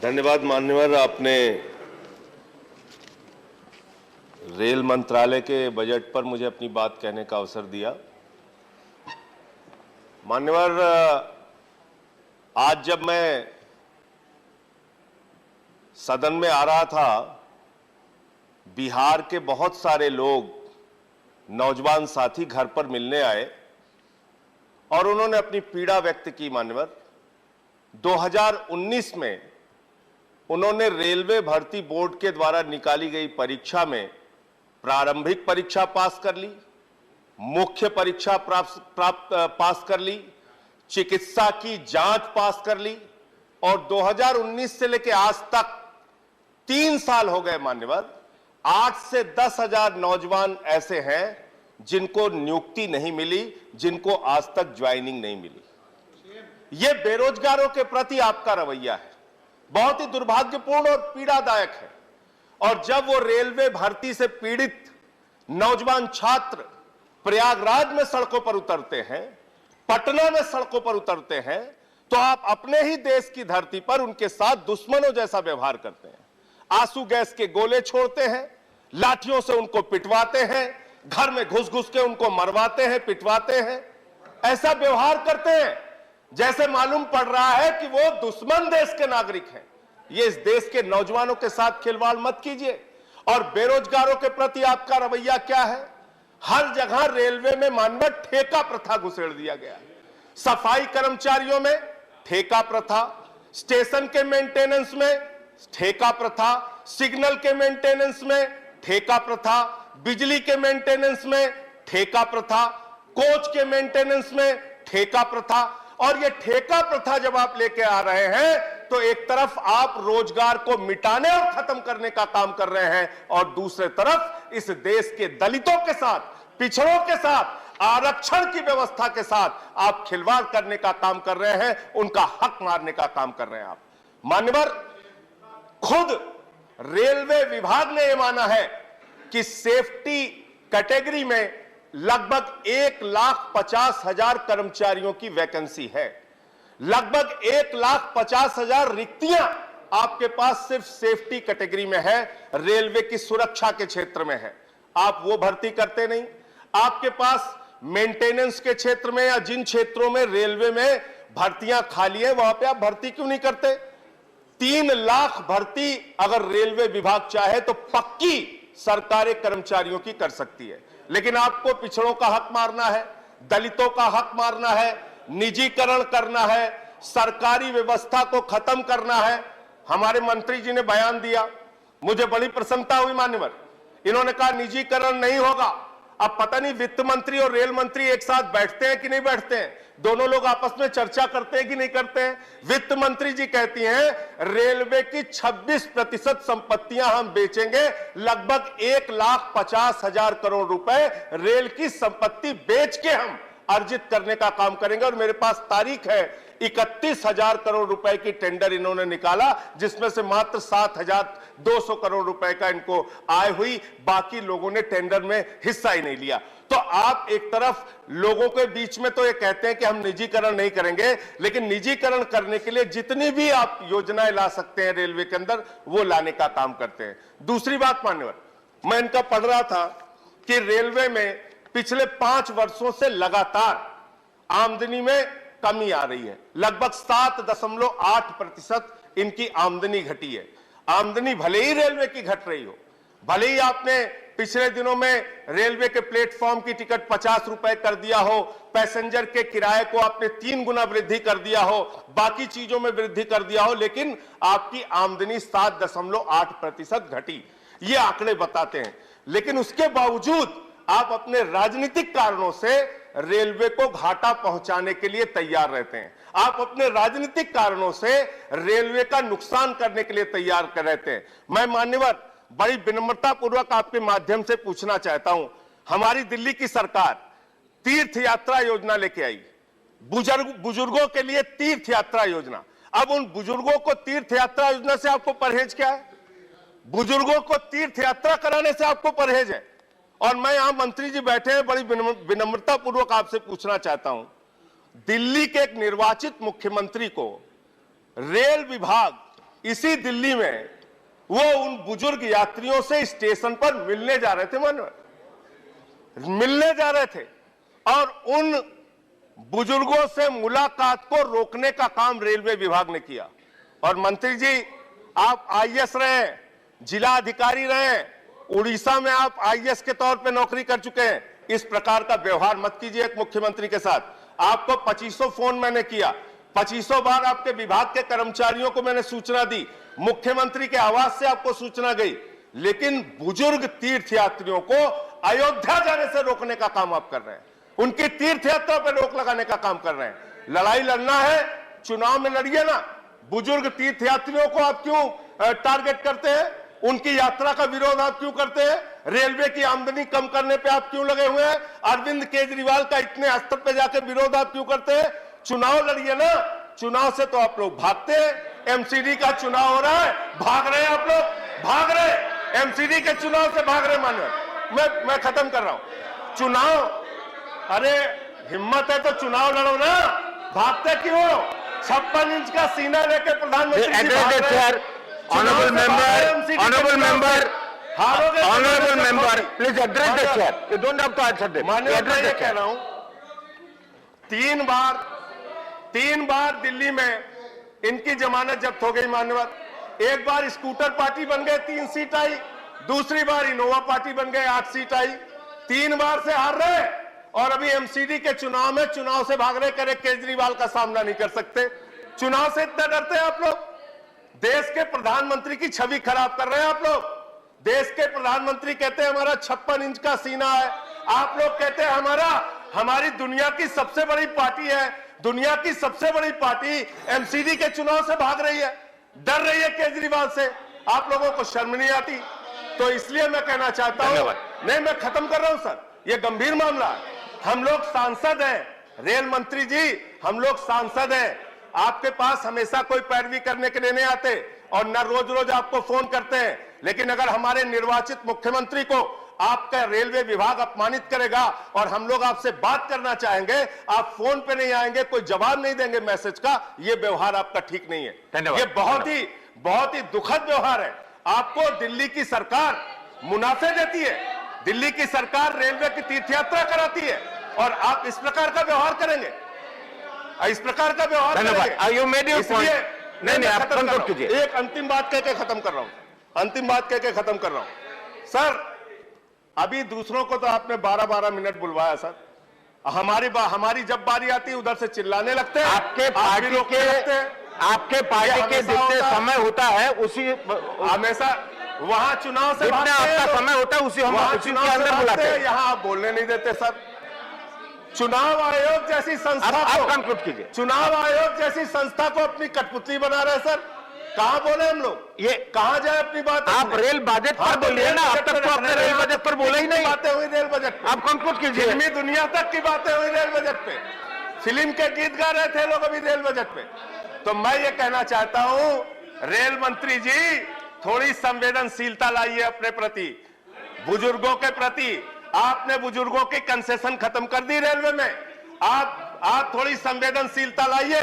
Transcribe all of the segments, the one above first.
धन्यवाद मान्यवर, आपने रेल मंत्रालय के बजट पर मुझे अपनी बात कहने का अवसर दिया। मान्यवर, आज जब मैं सदन में आ रहा था, बिहार के बहुत सारे लोग, नौजवान साथी घर पर मिलने आए और उन्होंने अपनी पीड़ा व्यक्त की। मान्यवर, 2019 में उन्होंने रेलवे भर्ती बोर्ड के द्वारा निकाली गई परीक्षा में प्रारंभिक परीक्षा पास कर ली, मुख्य परीक्षा पास कर ली, चिकित्सा की जांच पास कर ली और 2019 से लेकर आज तक 3 साल हो गए। मान्यवर, 8 से 10 हजार नौजवान ऐसे हैं जिनको नियुक्ति नहीं मिली, जिनको आज तक ज्वाइनिंग नहीं मिली। यह बेरोजगारों के प्रति आपका रवैया है, बहुत ही दुर्भाग्यपूर्ण और पीड़ादायक है। और जब वो रेलवे भर्ती से पीड़ित नौजवान छात्र प्रयागराज में सड़कों पर उतरते हैं, पटना में सड़कों पर उतरते हैं, तो आप अपने ही देश की धरती पर उनके साथ दुश्मनों जैसा व्यवहार करते हैं। आंसू गैस के गोले छोड़ते हैं, लाठियों से उनको पिटवाते हैं, घर में घुस घुस के उनको मरवाते हैं, पिटवाते हैं। ऐसा व्यवहार करते हैं जैसे मालूम पड़ रहा है कि वो दुश्मन देश के नागरिक हैं। ये इस देश के नौजवानों के साथ खिलवाड़ मत कीजिए। और बेरोजगारों के प्रति आपका रवैया क्या है? हर जगह रेलवे में मानव ठेका प्रथा घुसेड़ दिया गया है। सफाई कर्मचारियों में ठेका प्रथा, स्टेशन के मेंटेनेंस में ठेका प्रथा, सिग्नल के मेंटेनेंस में ठेका प्रथा, बिजली के मेंटेनेंस में ठेका प्रथा, कोच के मेंटेनेंस में ठेका प्रथा। और ये ठेका प्रथा जब आप लेके आ रहे हैं तो एक तरफ आप रोजगार को मिटाने और खत्म करने का काम कर रहे हैं और दूसरे तरफ इस देश के दलितों के साथ, पिछड़ों के साथ, आरक्षण की व्यवस्था के साथ आप खिलवाड़ करने का काम कर रहे हैं, उनका हक मारने का काम कर रहे हैं आप। मान्यवर, खुद रेलवे विभाग ने यह माना है कि सेफ्टी कैटेगरी में लगभग 1,50,000 कर्मचारियों की वैकेंसी है। लगभग 1,50,000 रिक्तियां आपके पास सिर्फ सेफ्टी कैटेगरी में है, रेलवे की सुरक्षा के क्षेत्र में है। आप वो भर्ती करते नहीं। आपके पास मेंटेनेंस के क्षेत्र में या जिन क्षेत्रों में रेलवे में भर्तियां खाली है, वहां पे आप भर्ती क्यों नहीं करते? 3 लाख भर्ती अगर रेलवे विभाग चाहे तो पक्की सरकारी कर्मचारियों की कर सकती है, लेकिन आपको पिछड़ों का हक मारना है, दलितों का हक मारना है, निजीकरण करना है, सरकारी व्यवस्था को खत्म करना है। हमारे मंत्री जी ने बयान दिया, मुझे बड़ी प्रसन्नता हुई। मान्यवर, इन्होंने कहा निजीकरण नहीं होगा। अब पता नहीं वित्त मंत्री और रेल मंत्री एक साथ बैठते हैं कि नहीं बैठते हैं, दोनों लोग आपस में चर्चा करते हैं कि नहीं करते हैं। वित्त मंत्री जी कहती हैं रेलवे की 26% संपत्तियां हम बेचेंगे, लगभग 1,50,000 करोड़ रुपए रेल की संपत्ति बेच के हम अर्जित करने का काम करेंगे। और मेरे पास तारीख है, 31,000 करोड़ रुपए की टेंडर इन्होंने निकाला, जिसमें से मात्र 7,200 करोड़ रुपए का इनको आय हुई, बाकी लोगों ने टेंडर में हिस्सा ही नहीं लिया। तो आप एक तरफ लोगों के बीच में तो ये कहते हैं कि हम निजीकरण नहीं करेंगे, लेकिन निजीकरण करने के लिए जितनी भी आप योजनाएं ला सकते हैं रेलवे के अंदर, वो लाने का काम करते हैं। दूसरी बात मान्यवर, मैं इनका पढ़ रहा था कि रेलवे में पिछले 5 वर्षों से लगातार आमदनी में कमी आ रही है। लगभग 7.8% इनकी आमदनी घटी है। आमदनी भले ही रेलवे की घट रही हो, भले ही आपने पिछले दिनों में रेलवे के प्लेटफॉर्म की टिकट 50 रुपए कर दिया हो, पैसेंजर के किराए को आपने 3 गुना वृद्धि कर दिया हो, बाकी चीजों में वृद्धि कर दिया हो, लेकिन आपकी आमदनी 7.8% घटी। ये आंकड़े बताते हैं। लेकिन उसके बावजूद आप अपने राजनीतिक कारणों से रेलवे को घाटा पहुंचाने के लिए तैयार रहते हैं। आप अपने राजनीतिक कारणों से रेलवे का नुकसान करने के लिए तैयार कर रहते हैं। मैं मान्यवर बड़ी विनम्रता पूर्वक आपके माध्यम से पूछना चाहता हूं, हमारी दिल्ली की सरकार तीर्थ यात्रा योजना लेके आई, बुजुर्गों के लिए तीर्थ यात्रा योजना। अब उन बुजुर्गों को तीर्थ यात्रा योजना से आपको परहेज क्या है? बुजुर्गों को तीर्थ यात्रा कराने से आपको परहेज है। और मैं यहां मंत्री जी बैठे हैं, बड़ी विनम्रता पूर्वक आपसे पूछना चाहता हूं, दिल्ली के एक निर्वाचित मुख्यमंत्री को रेल विभाग इसी दिल्ली में वो उन बुजुर्ग यात्रियों से स्टेशन पर मिलने जा रहे थे, मिलने जा रहे थे, और उन बुजुर्गों से मुलाकात को रोकने का काम रेलवे विभाग ने किया। और मंत्री जी, आप आईएएस रहे, जिला अधिकारी रहे, उड़ीसा में आप आईएएस के तौर पे नौकरी कर चुके हैं। इस प्रकार का व्यवहार मत कीजिए एक मुख्यमंत्री के साथ। आपको 2500 फोन मैंने किया, 2500 बार आपके विभाग के कर्मचारियों को मैंने सूचना दी, मुख्यमंत्री के आवास से आपको सूचना गई, लेकिन बुजुर्ग तीर्थयात्रियों को अयोध्या जाने से रोकने का काम आप कर रहे हैं, उनकी तीर्थ यात्रा पर रोक लगाने का काम कर रहे हैं। लड़ाई लड़ना है, चुनाव में लड़िए ना। बुजुर्ग तीर्थयात्रियों को आप क्यों टारगेट करते हैं? उनकी यात्रा का विरोध आप क्यों करते हैं? रेलवे की आमदनी कम करने पे आप क्यों लगे हुए हैं? अरविंद केजरीवाल का इतने स्तर पे जाकर विरोध आप क्यों करते हैं? चुनाव लड़िए ना। चुनाव से तो आप लोग भागते हैं। एमसीडी का चुनाव हो रहा है, भाग रहे हैं आप लोग, भाग रहे। एमसीडी के चुनाव से भाग रहे मानव। मैं खत्म कर रहा हूं। चुनाव, अरे हिम्मत है तो चुनाव लड़ो ना, भागते क्यों? 56 इंच का सीना लेके प्रधानमंत्री जी भाग रहे हैं। Honorable member, please address the chair. You don't have to answer them. माननीय, मैं ये कह रहा हूं, 3 बार दिल्ली में इनकी जमानत जब्त हो गई मान्यवर। एक बार स्कूटर पार्टी बन गए, 3 सीट आई। दूसरी बार इनोवा पार्टी बन गए, 8 सीट आई। 3 बार से हार रहे, और अभी एमसीडी के चुनाव में चुनाव से भाग रहे, करे केजरीवाल का सामना नहीं कर सकते। चुनाव से इतना डरते हैं आप लोग? देश के प्रधानमंत्री की छवि खराब कर रहे हैं आप लोग। देश के प्रधानमंत्री कहते हैं हमारा 56 इंच का सीना है, आप लोग कहते हैं हमारी दुनिया की सबसे बड़ी पार्टी है। दुनिया की सबसे बड़ी पार्टी एमसीडी के चुनाव से भाग रही है, डर रही है केजरीवाल से। आप लोगों को शर्म नहीं आती? तो इसलिए मैं कहना चाहता हूं, नहीं मैं खत्म कर रहा हूं सर, ये गंभीर मामला है। हम लोग सांसद हैं, रेल मंत्री जी, हम लोग सांसद हैं। आपके पास हमेशा कोई पैरवी करने के लिए नहीं आते, और न रोज रोज आपको फोन करते हैं। लेकिन अगर हमारे निर्वाचित मुख्यमंत्री को आपका रेलवे विभाग अपमानित करेगा और हम लोग आपसे बात करना चाहेंगे, आप फोन पे नहीं आएंगे, कोई जवाब नहीं देंगे मैसेज का, ये व्यवहार आपका ठीक नहीं है। ये बहुत ही दुखद व्यवहार है। आपको दिल्ली की सरकार मुनाफे देती है, दिल्ली की सरकार रेलवे की तीर्थयात्रा कराती है, और आप इस प्रकार का व्यवहार करेंगे, इस प्रकार का व्यवहार करेंगे। नहीं, आप खत्म कीजिए। एक अंतिम बात कह के खत्म कर रहा हूं, सर अभी दूसरों को तो आपने 12-12 मिनट बुलवाया सर, हमारी जब बारी आती है उधर से चिल्लाने लगते हैं। आपके पार्टी के जितने समय होता है उसी हमेशा वहां चुनाव से आपका समय होता है, उसी हम चुनाव के अंदर बुलाते हैं। यहाँ आप बोलने नहीं देते सर। चुनाव आयोग जैसी संस्था को, चुनाव आयोग जैसी संस्था को अपनी कठपुतली बना रहे सर। कहां बोले हम लोग, ये कहां जाए अपनी बात? आप रेल बजट पर बोलिए ना, अब तक तो आपने रेल बजट पर बोला ही नहीं। बातें हुई रेल बजट पे, आप कंक्लूड कीजिए। फिल्मी दुनिया तक की बातें हुई रेल बजट पे, फिल्म के गीत गा रहे थे लोग अभी रेल बजट पे। तो मैं ये कहना चाहता हूं, रेल मंत्री जी थोड़ी संवेदनशीलता लाइए अपने प्रति, बुजुर्गों के प्रति। आपने बुजुर्गों की कंसेशन खत्म कर दी रेलवे में, आप थोड़ी संवेदनशीलता लाइए।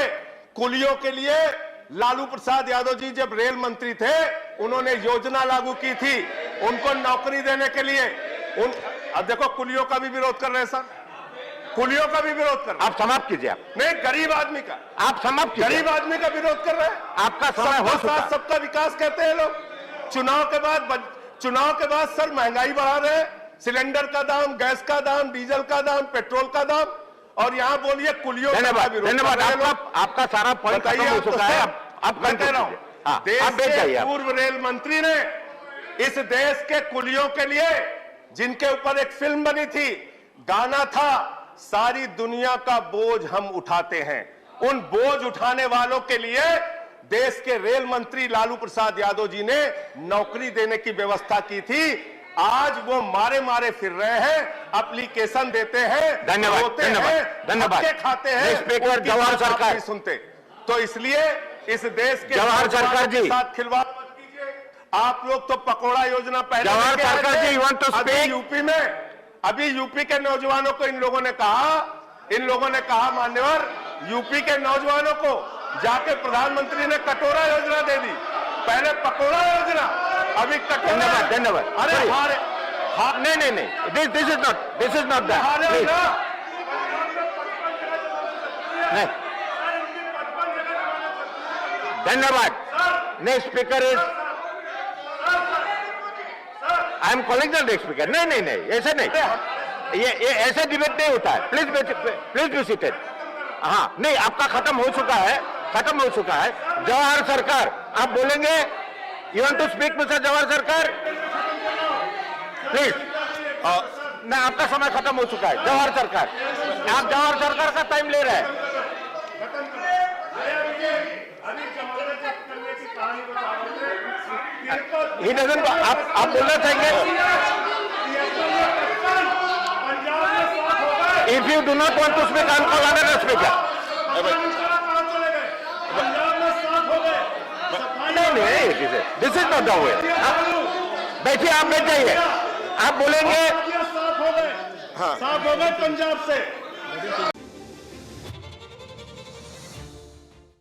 कुलियों के लिए लालू प्रसाद यादव जी जब रेल मंत्री थे, उन्होंने योजना लागू की थी उनको नौकरी देने के लिए। अब देखो कुलियों का भी विरोध कर रहे हैं सर, कुलियों का भी विरोध कर रहे हैं। आप समाप्त कीजिए। आप नहीं, गरीब आदमी का आप समाप्त कीजिए। गरीब आदमी का विरोध कर रहे हैं। आपका समय हो चुका। सबका विकास कहते हैं लोग। चुनाव के बाद सर महंगाई बढ़ा रहे हैं, सिलेंडर का दाम, गैस का दाम, डीजल का दाम, पेट्रोल का दाम, और यहाँ बोलिए कुलियों का विरोध। धन्यवाद, आपका सारा पॉइंट खत्म हो चुका है। अब मैं कह रहा हूं, देश के पूर्व रेल मंत्री ने इस देश के कुलियों के लिए, जिनके ऊपर एक फिल्म बनी थी, गाना था, सारी दुनिया का बोझ हम उठाते हैं, उन बोझ उठाने वालों के लिए देश के रेल मंत्री लालू प्रसाद यादव जी ने नौकरी देने की व्यवस्था की थी। आज वो मारे फिर रहे हैं, एप्लीकेशन देते हैं, धन्यवाद, खाते हैं, स्पीकर जवाहर सरकार सुनते। तो इसलिए इस देश के जवाहर सरकार जी साथ खिलवाड़ मत कीजिए। आप लोग तो पकौड़ा योजना पहले जवाहर सरकार जी अभी यूपी के नौजवानों को इन लोगों ने कहा मान्यवर, यूपी के नौजवानों को जाके प्रधानमंत्री ने कटोरा योजना दे दी। पहले पकौड़ा योजना, अभी धन्यवाद धन्यवाद अरे Sorry. हारे नहीं नहीं नहीं दिस इज नॉट दैट हारे हो ना। नहीं धन्यवाद next speaker is I am calling the next speaker नहीं नहीं नहीं ऐसे नहीं ये ऐसे डिबेट नहीं होता है प्लीज बी सीटेड हाँ नहीं आपका खत्म हो चुका है जवाहर सरकार आप बोलेंगे you want to speak mister Jawahar Sarkar please नहीं आपका समय खत्म हो चुका है जवाहर सरकार आप जवाहर सरकार का टाइम ले रहे हैं ही डजंट आप बोलना चाहेंगे if you do not want to speak I am call another speaker नहीं this is not the way बैठिए आप बैठ जाइए आप बोलेंगे साफ हो गए पंजाब से